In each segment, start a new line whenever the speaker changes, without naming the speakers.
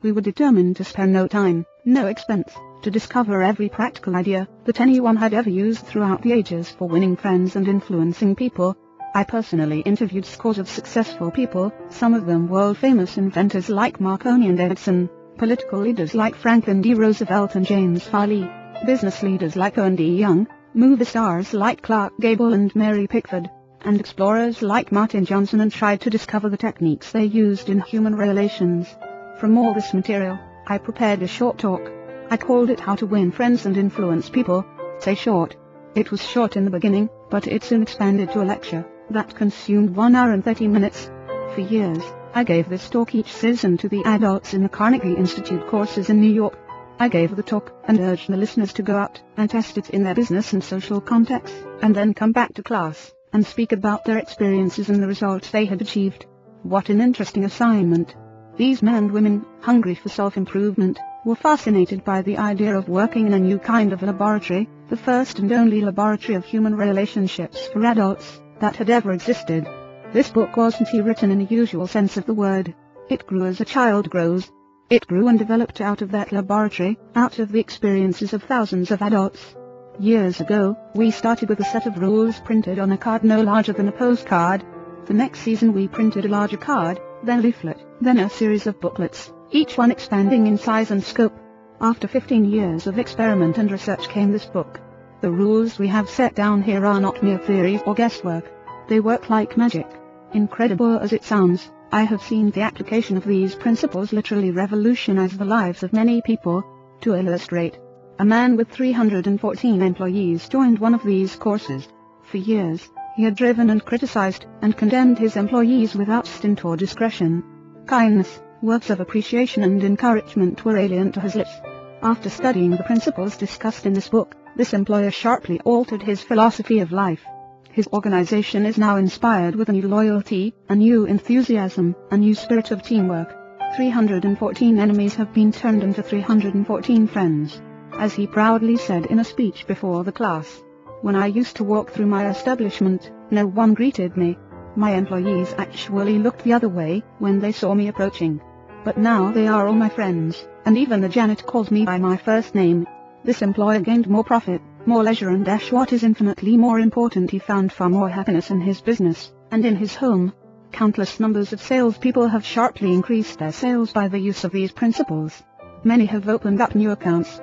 We were determined to spare no time, no expense, to discover every practical idea that anyone had ever used throughout the ages for winning friends and influencing people. I personally interviewed scores of successful people, some of them world-famous inventors like Marconi and Edison, political leaders like Franklin D. Roosevelt and James Farley, business leaders like Owen D. Young, movie stars like Clark Gable and Mary Pickford, and explorers like Martin Johnson, and tried to discover the techniques they used in human relations. From all this material, I prepared a short talk. I called it How to Win Friends and Influence People. Say short. It was short in the beginning, but it soon expanded to a lecture that consumed 1 hour and 30 minutes. For years, I gave this talk each season to the adults in the Carnegie Institute courses in New York. I gave the talk and urged the listeners to go out and test it in their business and social contexts, and then come back to class and speak about their experiences and the results they had achieved. What an interesting assignment. These men and women, hungry for self-improvement, were fascinated by the idea of working in a new kind of laboratory, the first and only laboratory of human relationships for adults that had ever existed. This book wasn't written in the usual sense of the word. It grew as a child grows. It grew and developed out of that laboratory, out of the experiences of thousands of adults. Years ago, we started with a set of rules printed on a card no larger than a postcard. The next season we printed a larger card, then a leaflet, then a series of booklets, each one expanding in size and scope. After 15 years of experiment and research came this book. The rules we have set down here are not mere theories or guesswork. They work like magic. Incredible as it sounds, I have seen the application of these principles literally revolutionize the lives of many people. To illustrate, a man with 314 employees joined one of these courses. For years, he had driven and criticized and condemned his employees without stint or discretion. Kindness, words of appreciation and encouragement were alien to his lips. After studying the principles discussed in this book, this employer sharply altered his philosophy of life. His organization is now inspired with a new loyalty, a new enthusiasm, a new spirit of teamwork. 314 enemies have been turned into 314 friends. As he proudly said in a speech before the class, "When I used to walk through my establishment, no one greeted me. My employees actually looked the other way when they saw me approaching. But now they are all my friends, and even the janitor calls me by my first name." This employer gained more profit, more leisure, and what is infinitely more important, he found far more happiness in his business and in his home. Countless numbers of salespeople have sharply increased their sales by the use of these principles. Many have opened up new accounts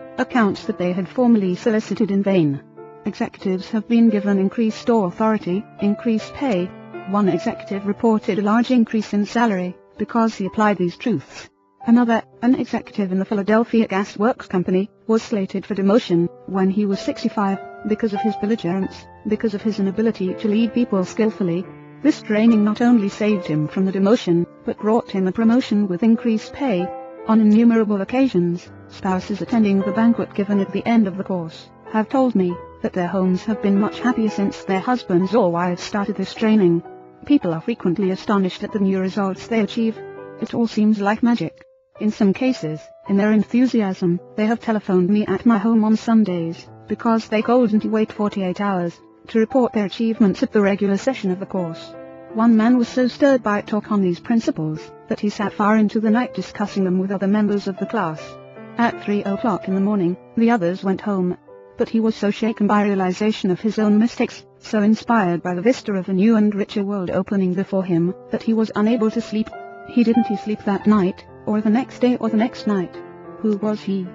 that they had formerly solicited in vain. Executives have been given increased authority, increased pay. One executive reported a large increase in salary because he applied these truths. Another, an executive in the Philadelphia Gas Works Company, was slated for demotion when he was 65, because of his belligerence, because of his inability to lead people skillfully. This training not only saved him from the demotion, but brought him a promotion with increased pay. On innumerable occasions, spouses attending the banquet given at the end of the course have told me that their homes have been much happier since their husbands or wives started this training. People are frequently astonished at the new results they achieve. It all seems like magic. In some cases, in their enthusiasm, they have telephoned me at my home on Sundays, because they couldn't wait 48 hours to report their achievements at the regular session of the course. One man was so stirred by a talk on these principles, that he sat far into the night discussing them with other members of the class. At 3 o'clock in the morning, the others went home. But he was so shaken by realization of his own mistakes, so inspired by the vista of a new and richer world opening before him, that he was unable to sleep. He didn't sleep that night, or the next day or the next night. Who was he?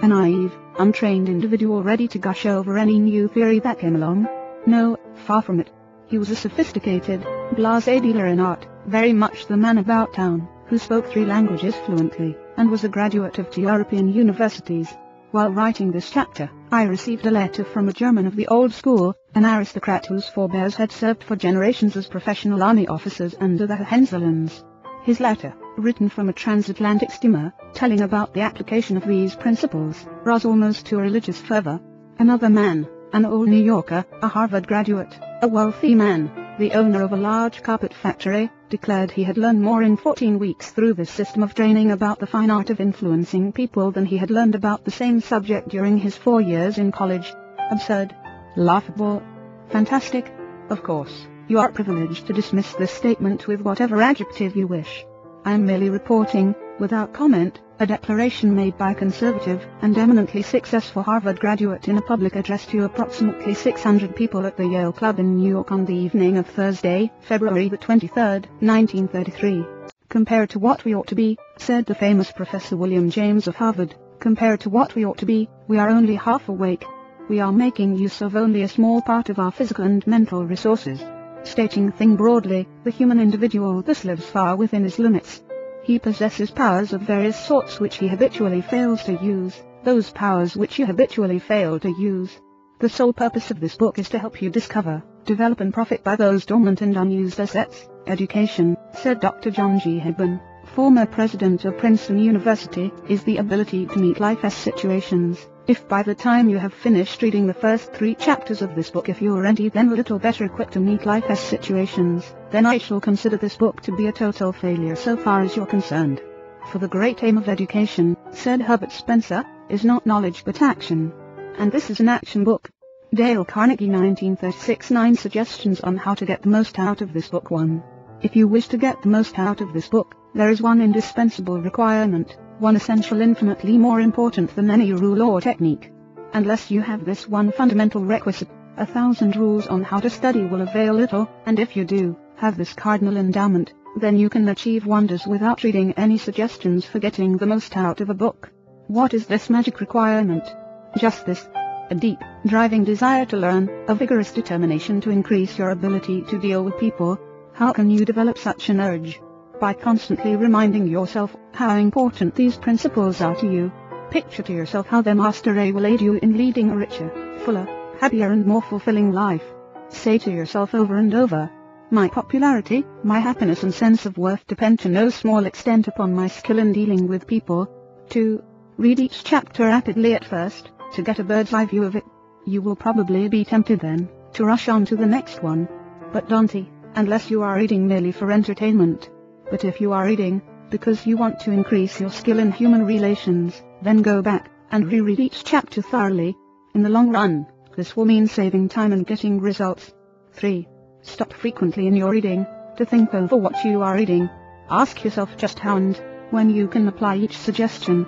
A naive, untrained individual ready to gush over any new theory that came along? No, far from it. He was a sophisticated, blasé dealer in art, very much the man about town, who spoke 3 languages fluently, and was a graduate of 2 European universities. While writing this chapter, I received a letter from a German of the old school, an aristocrat whose forebears had served for generations as professional army officers under the Hohenzollerns. His letter, written from a transatlantic steamer, telling about the application of these principles, rose almost to religious fervor. Another man, an old New Yorker, a Harvard graduate, a wealthy man, the owner of a large carpet factory, declared he had learned more in 14 weeks through this system of training about the fine art of influencing people than he had learned about the same subject during his 4 years in college. Absurd. Laughable. Fantastic. Of course, you are privileged to dismiss this statement with whatever adjective you wish. I am merely reporting without comment, a declaration made by a conservative and eminently successful Harvard graduate in a public address to approximately 600 people at the Yale Club in New York on the evening of Thursday, February the 23rd, 1933. Compared to what we ought to be, said the famous Professor William James of Harvard, compared to what we ought to be, we are only half awake. We are making use of only a small part of our physical and mental resources. Stating the thing broadly, the human individual thus lives far within his limits. He possesses powers of various sorts which he habitually fails to use, those powers which you habitually fail to use. The sole purpose of this book is to help you discover, develop and profit by those dormant and unused assets. Education, said Dr. John G. Hepburn, former president of Princeton University, is the ability to meet life's situations. If by the time you have finished reading the first 3 chapters of this book if you are any then a little better equipped to meet life's situations, then I shall consider this book to be a total failure so far as you're concerned. For the great aim of education, said Herbert Spencer, is not knowledge but action. And this is an action book. Dale Carnegie 1936 9 Suggestions on how to get the most out of this book. 1. If you wish to get the most out of this book, there is one indispensable requirement, one essential infinitely more important than any rule or technique. Unless you have this one fundamental requisite, 1,000 rules on how to study will avail little, and if you do have this cardinal endowment, then you can achieve wonders without reading any suggestions for getting the most out of a book. What is this magic requirement? Just this. A deep, driving desire to learn, a vigorous determination to increase your ability to deal with people. How can you develop such an urge? By constantly reminding yourself how important these principles are to you. Picture to yourself how their mastery will aid you in leading a richer, fuller, happier and more fulfilling life. Say to yourself over and over, my popularity, my happiness and sense of worth depend to no small extent upon my skill in dealing with people. 2. Read each chapter rapidly at first, to get a bird's eye view of it. You will probably be tempted then, to rush on to the next one. But don't, unless you are reading merely for entertainment. But if you are reading, because you want to increase your skill in human relations, then go back, and reread each chapter thoroughly. In the long run, this will mean saving time and getting results. 3. Stop frequently in your reading, to think over what you are reading. Ask yourself just how and when you can apply each suggestion.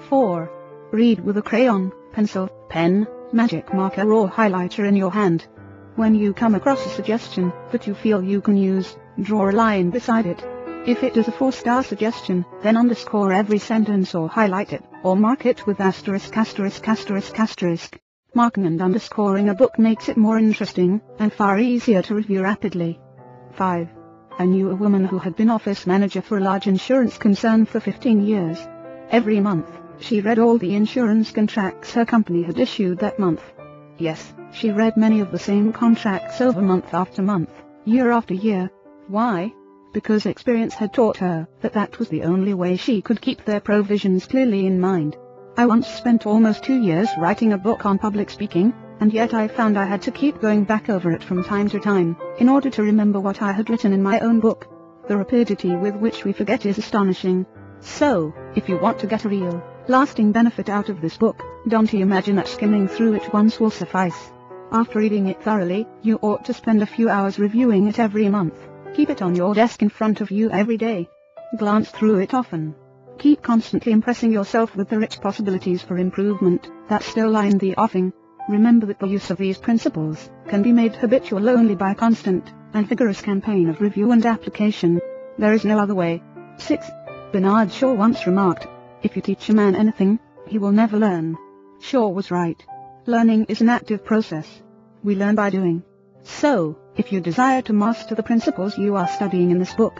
4. Read with a crayon, pencil, pen, magic marker or highlighter in your hand. When you come across a suggestion that you feel you can use, draw a line beside it. If it is a 4-star suggestion, then underscore every sentence or highlight it, or mark it with asterisk asterisk asterisk asterisk. Marking and underscoring a book makes it more interesting, and far easier to review rapidly. 5. I knew a woman who had been office manager for a large insurance concern for 15 years. Every month, she read all the insurance contracts her company had issued that month. Yes, she read many of the same contracts over month after month, year after year. Why? Because experience had taught her that that was the only way she could keep their provisions clearly in mind. I once spent almost 2 years writing a book on public speaking, and yet I found I had to keep going back over it from time to time, in order to remember what I had written in my own book. The rapidity with which we forget is astonishing. So, if you want to get a real, lasting benefit out of this book, don't imagine that skimming through it once will suffice. After reading it thoroughly, you ought to spend a few hours reviewing it every month. Keep it on your desk in front of you every day. Glance through it often. Keep constantly impressing yourself with the rich possibilities for improvement that still lie in the offing. Remember that the use of these principles can be made habitual only by a constant and vigorous campaign of review and application. There is no other way. 6. Bernard Shaw once remarked, if you teach a man anything, he will never learn. Shaw was right. Learning is an active process. We learn by doing. So, if you desire to master the principles you are studying in this book,